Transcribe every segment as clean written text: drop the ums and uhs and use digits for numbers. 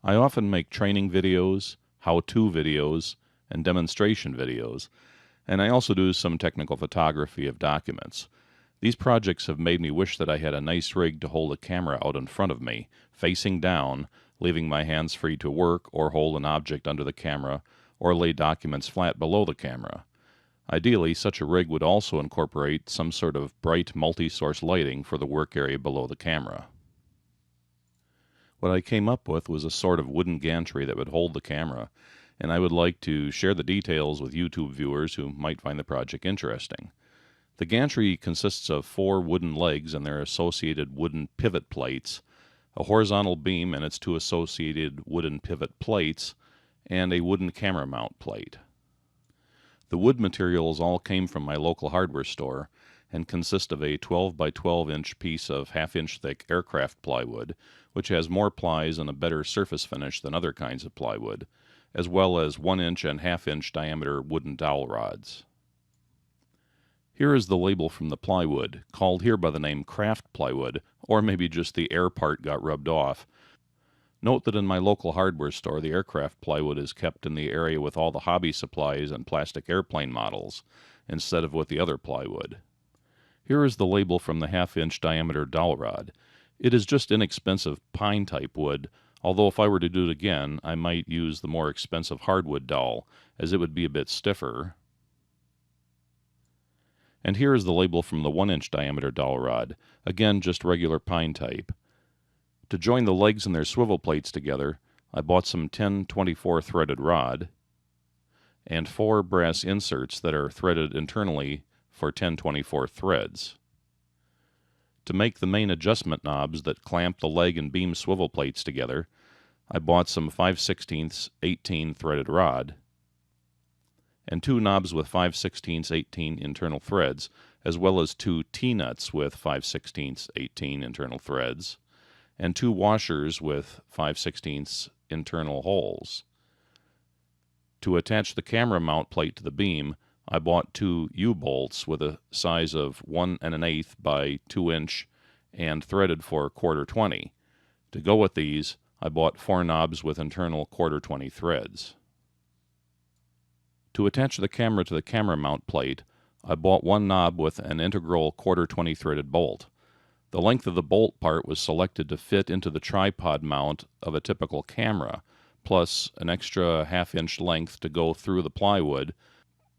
I often make training videos, how-to videos, and demonstration videos, and I also do some technical photography of documents. These projects have made me wish that I had a nice rig to hold a camera out in front of me, facing down, leaving my hands free to work or hold an object under the camera or lay documents flat below the camera. Ideally, such a rig would also incorporate some sort of bright multi-source lighting for the work area below the camera. What I came up with was a sort of wooden gantry that would hold the camera, and I would like to share the details with YouTube viewers who might find the project interesting. The gantry consists of 4 wooden legs and their associated wooden pivot plates, a horizontal beam and its 2 associated wooden pivot plates, and a wooden camera mount plate. The wood materials all came from my local hardware store and consist of a 12 by 12 inch piece of half-inch thick aircraft plywood, which has more plies and a better surface finish than other kinds of plywood, as well as 1 inch and half-inch diameter wooden dowel rods. Here is the label from the plywood, called here by the name craft plywood, or maybe just the air part got rubbed off. Note that in my local hardware store, the aircraft plywood is kept in the area with all the hobby supplies and plastic airplane models, instead of with the other plywood. Here is the label from the half-inch diameter dowel rod. It is just inexpensive pine-type wood, although if I were to do it again, I might use the more expensive hardwood dowel, as it would be a bit stiffer. And here is the label from the 1 inch diameter dowel rod, again just regular pine type. To join the legs and their swivel plates together, I bought some 1024 threaded rod and 4 brass inserts that are threaded internally for 1024 threads. To make the main adjustment knobs that clamp the leg and beam swivel plates together, I bought some 5/16 18 threaded rod and 2 knobs with 5/16 18 internal threads, as well as 2 T-nuts with 5/16 18 internal threads, and 2 washers with 5/16 internal holes. To attach the camera mount plate to the beam, I bought 2 U-bolts with a size of 1 1/8 by 2 inch and threaded for 1/4 20. To go with these, I bought 4 knobs with internal 1/4 20 threads. To attach the camera to the camera mount plate, I bought 1 knob with an integral 1/4 20 threaded bolt. The length of the bolt part was selected to fit into the tripod mount of a typical camera, plus an extra half-inch length to go through the plywood,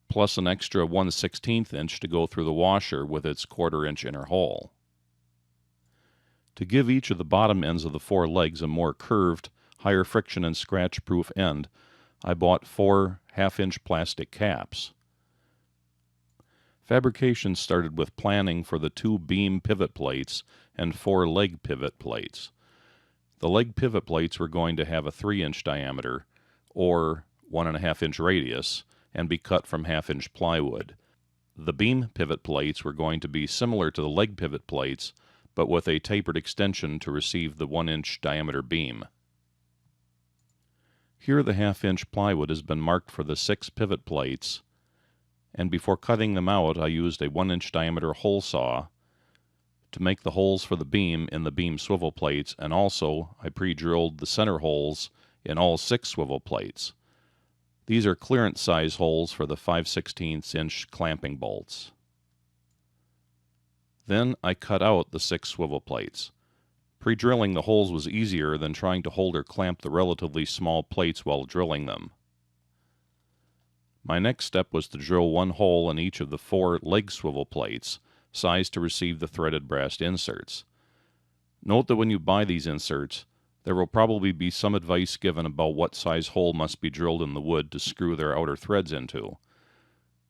plus an extra 1/16 inch to go through the washer with its 1/4 inch inner hole. To give each of the bottom ends of the 4 legs a more curved, higher friction and scratch-proof end, I bought 4 half-inch plastic caps. Fabrication started with planning for the 2 beam pivot plates and 4 leg pivot plates. The leg pivot plates were going to have a 3-inch diameter, or 1.5 inch radius, and be cut from half-inch plywood. The beam pivot plates were going to be similar to the leg pivot plates, but with a tapered extension to receive the 1-inch diameter beam. Here the half-inch plywood has been marked for the 6 pivot plates, and before cutting them out I used a 1-inch diameter hole saw to make the holes for the beam in the beam swivel plates, and also I pre-drilled the center holes in all 6 swivel plates. These are clearance size holes for the 5/16 inch clamping bolts. Then I cut out the 6 swivel plates. Pre-drilling the holes was easier than trying to hold or clamp the relatively small plates while drilling them. My next step was to drill 1 hole in each of the 4 leg swivel plates, sized to receive the threaded brass inserts. Note that when you buy these inserts, there will probably be some advice given about what size hole must be drilled in the wood to screw their outer threads into.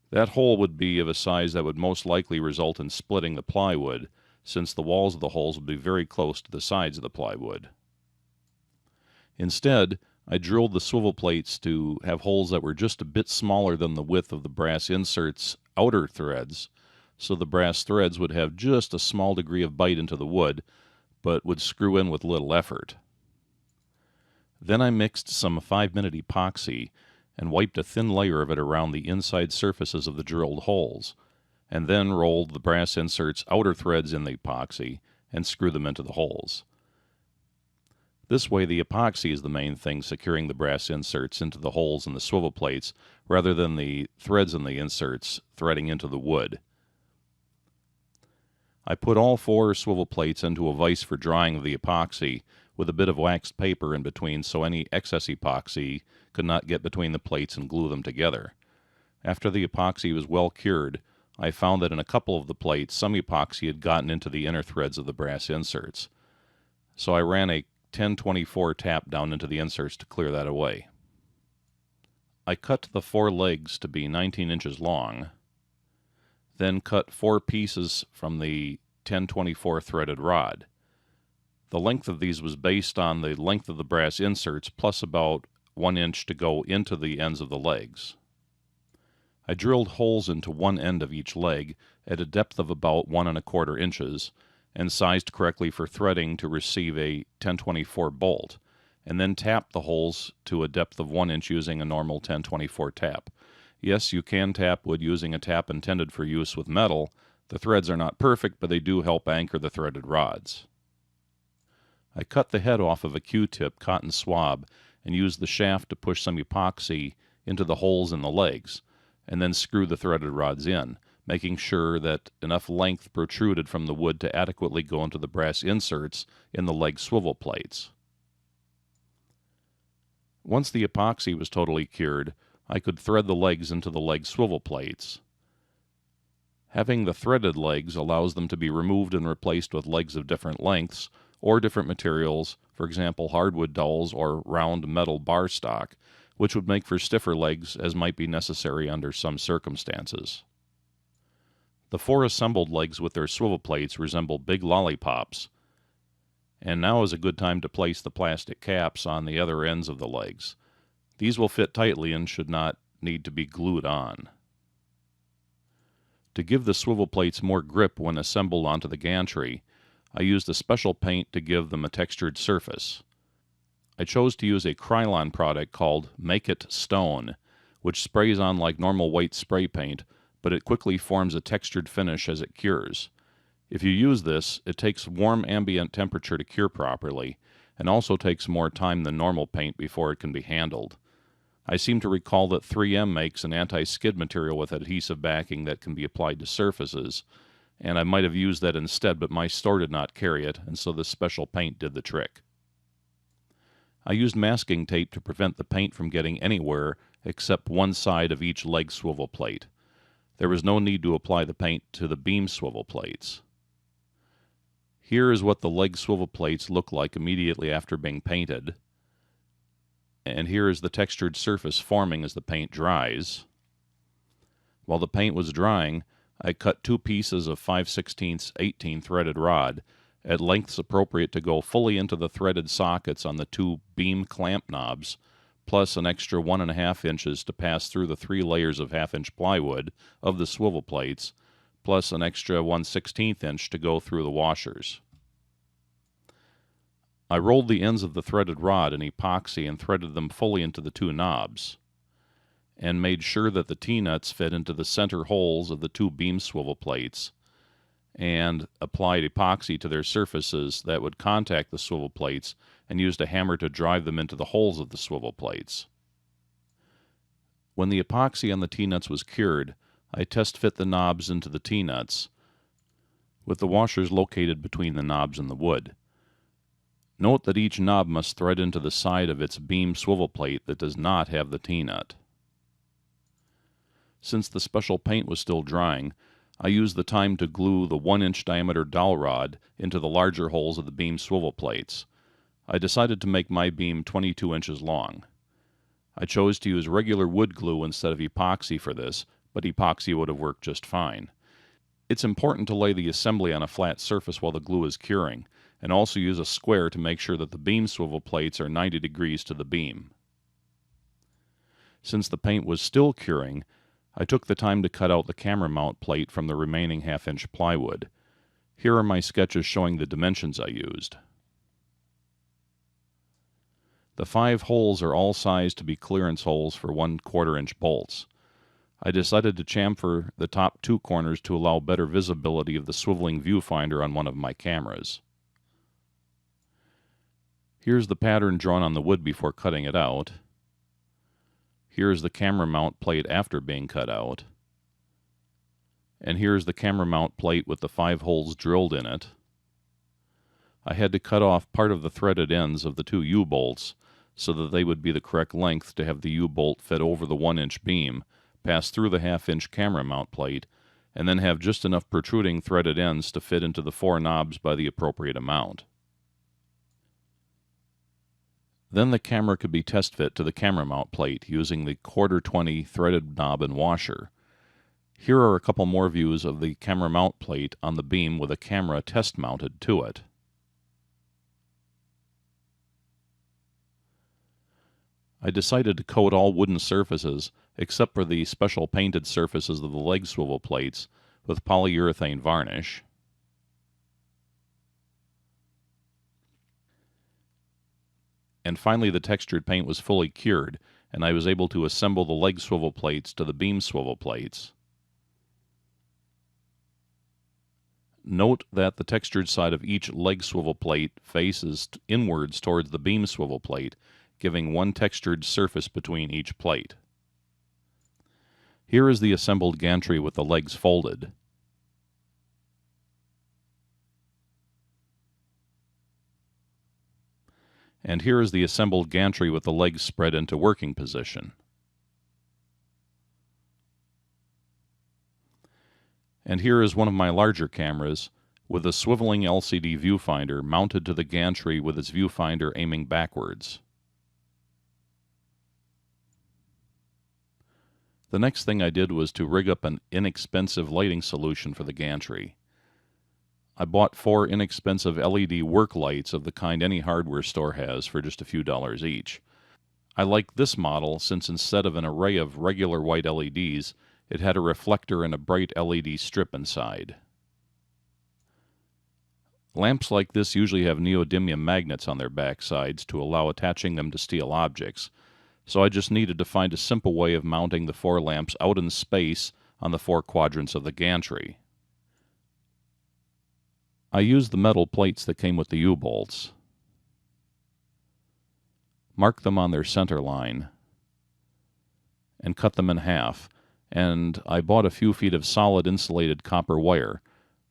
That hole would be of a size that would most likely result in splitting the plywood, since the walls of the holes would be very close to the sides of the plywood. Instead, I drilled the swivel plates to have holes that were just a bit smaller than the width of the brass insert's outer threads, so the brass threads would have just a small degree of bite into the wood, but would screw in with little effort. Then I mixed some 5-minute epoxy and wiped a thin layer of it around the inside surfaces of the drilled holes, and then rolled the brass insert's outer threads in the epoxy and screwed them into the holes. This way the epoxy is the main thing securing the brass inserts into the holes in the swivel plates rather than the threads in the inserts threading into the wood. I put all 4 swivel plates into a vise for drying of the epoxy with a bit of waxed paper in between so any excess epoxy could not get between the plates and glue them together. After the epoxy was well cured, I found that in a couple of the plates some epoxy had gotten into the inner threads of the brass inserts. So I ran a 1024 tap down into the inserts to clear that away. I cut the 4 legs to be 19 inches long, then cut 4 pieces from the 1024 threaded rod. The length of these was based on the length of the brass inserts plus about 1 inch to go into the ends of the legs. I drilled holes into one end of each leg at a depth of about 1 1/4 inches and sized correctly for threading to receive a 1024 bolt, and then tapped the holes to a depth of 1 inch using a normal 1024 tap. Yes, you can tap wood using a tap intended for use with metal. The threads are not perfect, but they do help anchor the threaded rods. I cut the head off of a Q-tip cotton swab and used the shaft to push some epoxy into the holes in the legs, and then screw the threaded rods in, making sure that enough length protruded from the wood to adequately go into the brass inserts in the leg swivel plates. Once the epoxy was totally cured, I could thread the legs into the leg swivel plates. Having the threaded legs allows them to be removed and replaced with legs of different lengths or different materials, for example hardwood dowels or round metal bar stock, which would make for stiffer legs as might be necessary under some circumstances. The 4 assembled legs with their swivel plates resemble big lollipops, and now is a good time to place the plastic caps on the other ends of the legs. These will fit tightly and should not need to be glued on. To give the swivel plates more grip when assembled onto the gantry, I used a special paint to give them a textured surface. I chose to use a Krylon product called Make It Stone, which sprays on like normal white spray paint, but it quickly forms a textured finish as it cures. If you use this, it takes warm ambient temperature to cure properly, and also takes more time than normal paint before it can be handled. I seem to recall that 3M makes an anti-skid material with adhesive backing that can be applied to surfaces, and I might have used that instead, but my store did not carry it, and so this special paint did the trick. I used masking tape to prevent the paint from getting anywhere except one side of each leg swivel plate. There was no need to apply the paint to the beam swivel plates. Here is what the leg swivel plates look like immediately after being painted. And here is the textured surface forming as the paint dries. While the paint was drying, I cut 2 pieces of 5/16 18 threaded rod at lengths appropriate to go fully into the threaded sockets on the 2 beam clamp knobs, plus an extra 1 1/2 inches to pass through the 3 layers of 1/2 inch plywood of the swivel plates, plus an extra 1/16 inch to go through the washers. I rolled the ends of the threaded rod in epoxy and threaded them fully into the 2 knobs, and made sure that the T-nuts fit into the center holes of the 2 beam swivel plates, and applied epoxy to their surfaces that would contact the swivel plates, and used a hammer to drive them into the holes of the swivel plates. When the epoxy on the T-nuts was cured, I test fit the knobs into the T-nuts, with the washers located between the knobs and the wood. Note that each knob must thread into the side of its beam swivel plate that does not have the T-nut. Since the special paint was still drying, I used the time to glue the 1 inch diameter dowel rod into the larger holes of the beam swivel plates. I decided to make my beam 22 inches long. I chose to use regular wood glue instead of epoxy for this, but epoxy would have worked just fine. It's important to lay the assembly on a flat surface while the glue is curing, and also use a square to make sure that the beam swivel plates are 90 degrees to the beam. Since the paint was still curing, I took the time to cut out the camera mount plate from the remaining 1/2 inch plywood. Here are my sketches showing the dimensions I used. The 5 holes are all sized to be clearance holes for 1/4 inch bolts. I decided to chamfer the top 2 corners to allow better visibility of the swiveling viewfinder on one of my cameras. Here's the pattern drawn on the wood before cutting it out. Here's the camera mount plate after being cut out. And here's the camera mount plate with the 5 holes drilled in it. I had to cut off part of the threaded ends of the 2 U-bolts so that they would be the correct length to have the U-bolt fit over the 1-inch beam, pass through the 1/2-inch camera mount plate, and then have just enough protruding threaded ends to fit into the 4 knobs by the appropriate amount. Then the camera could be test fit to the camera mount plate using the 1/4-20 threaded knob and washer. Here are a couple more views of the camera mount plate on the beam with a camera test mounted to it. I decided to coat all wooden surfaces, except for the special painted surfaces of the leg swivel plates, with polyurethane varnish. And finally the textured paint was fully cured, and I was able to assemble the leg swivel plates to the beam swivel plates. Note that the textured side of each leg swivel plate faces inwards towards the beam swivel plate, giving one textured surface between each plate. Here is the assembled gantry with the legs folded. And here is the assembled gantry with the legs spread into working position. And here is one of my larger cameras with a swiveling LCD viewfinder mounted to the gantry with its viewfinder aiming backwards. The next thing I did was to rig up an inexpensive lighting solution for the gantry. I bought 4 inexpensive LED work lights of the kind any hardware store has for just a few dollars each. I liked this model since instead of an array of regular white LEDs, it had a reflector and a bright LED strip inside. Lamps like this usually have neodymium magnets on their backsides to allow attaching them to steel objects, so I just needed to find a simple way of mounting the 4 lamps out in space on the 4 quadrants of the gantry. I used the metal plates that came with the U-bolts, marked them on their center line, and cut them in half, and I bought a few feet of solid insulated copper wire,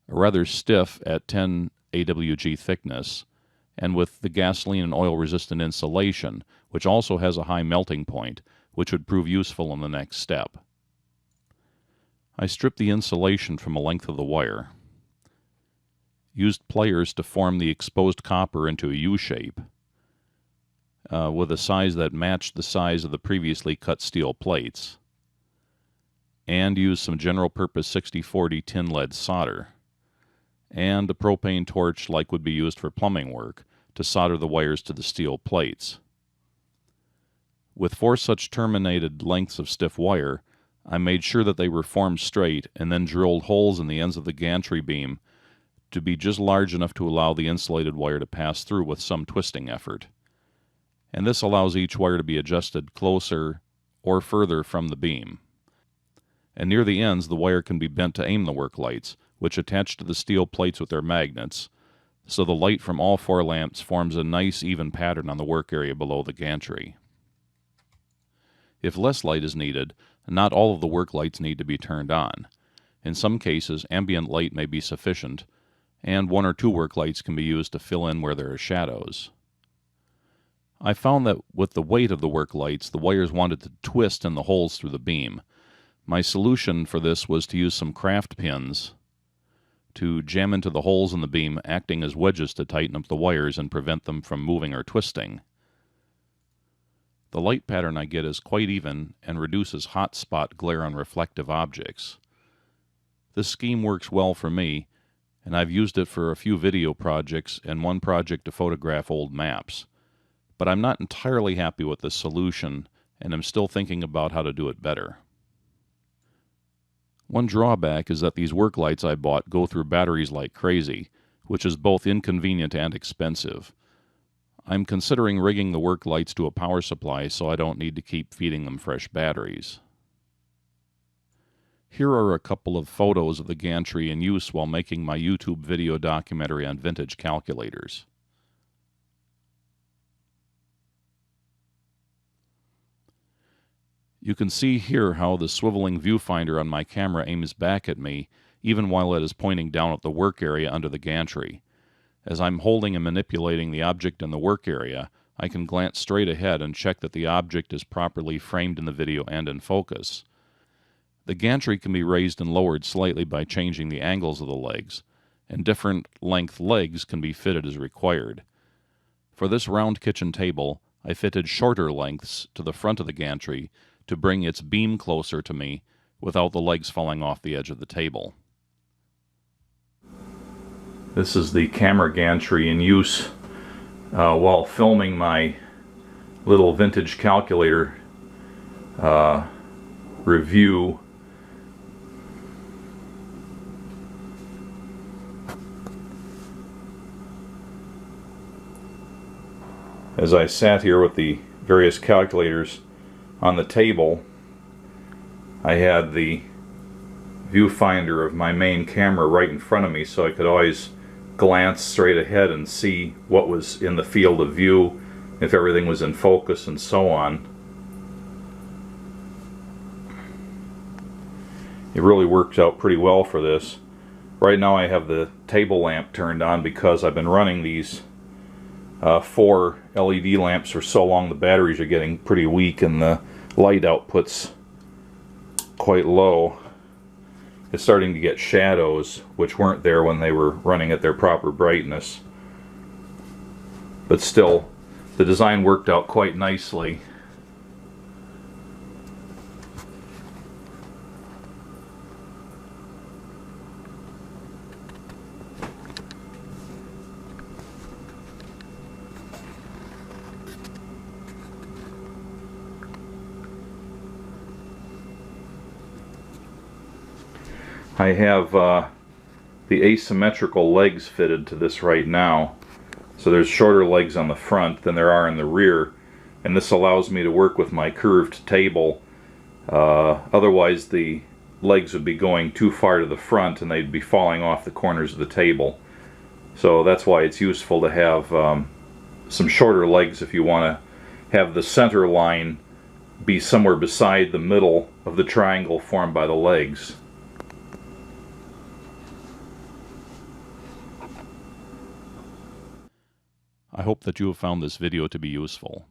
rather stiff at 10 AWG thickness, and with the gasoline and oil resistant insulation, which also has a high melting point, which would prove useful in the next step. I stripped the insulation from a length of the wire, used pliers to form the exposed copper into a U-shape, with a size that matched the size of the previously cut steel plates, and used some general-purpose 6040 tin lead solder, and a propane torch like would be used for plumbing work to solder the wires to the steel plates. With 4 such terminated lengths of stiff wire, I made sure that they were formed straight and then drilled holes in the ends of the gantry beam to be just large enough to allow the insulated wire to pass through with some twisting effort. And this allows each wire to be adjusted closer or further from the beam. And near the ends, the wire can be bent to aim the work lights, which attach to the steel plates with their magnets, so the light from all 4 lamps forms a nice even pattern on the work area below the gantry. If less light is needed, not all of the work lights need to be turned on. In some cases, ambient light may be sufficient, and 1 or 2 work lights can be used to fill in where there are shadows. I found that with the weight of the work lights, the wires wanted to twist in the holes through the beam. My solution for this was to use some craft pins to jam into the holes in the beam, acting as wedges to tighten up the wires and prevent them from moving or twisting. The light pattern I get is quite even and reduces hot spot glare on reflective objects. This scheme works well for me, and I've used it for a few video projects and 1 project to photograph old maps. But I'm not entirely happy with this solution, and I'm still thinking about how to do it better. One drawback is that these work lights I bought go through batteries like crazy, which is both inconvenient and expensive. I'm considering rigging the work lights to a power supply so I don't need to keep feeding them fresh batteries. Here are a couple of photos of the gantry in use while making my YouTube video documentary on vintage calculators. You can see here how the swiveling viewfinder on my camera aims back at me even while it is pointing down at the work area under the gantry. As I'm holding and manipulating the object in the work area, I can glance straight ahead and check that the object is properly framed in the video and in focus. The gantry can be raised and lowered slightly by changing the angles of the legs, and different length legs can be fitted as required. For this round kitchen table, I fitted shorter lengths to the front of the gantry to bring its beam closer to me without the legs falling off the edge of the table. This is the camera gantry in use while filming my little vintage calculator review. As I sat here with the various calculators on the table, I had the viewfinder of my main camera right in front of me, so I could always glance straight ahead and see what was in the field of view, if everything was in focus, and so on. It really worked out pretty well for this. Right now I have the table lamp turned on because I've been running these 4 LED lamps for so long the batteries are getting pretty weak and the light output's quite low. It's starting to get shadows which weren't there when they were running at their proper brightness. But still, the design worked out quite nicely. I have the asymmetrical legs fitted to this right now. So there's shorter legs on the front than there are in the rear, and this allows me to work with my curved table. Otherwise the legs would be going too far to the front and they'd be falling off the corners of the table. So that's why it's useful to have some shorter legs if you want to have the center line be somewhere beside the middle of the triangle formed by the legs. I hope that you have found this video to be useful.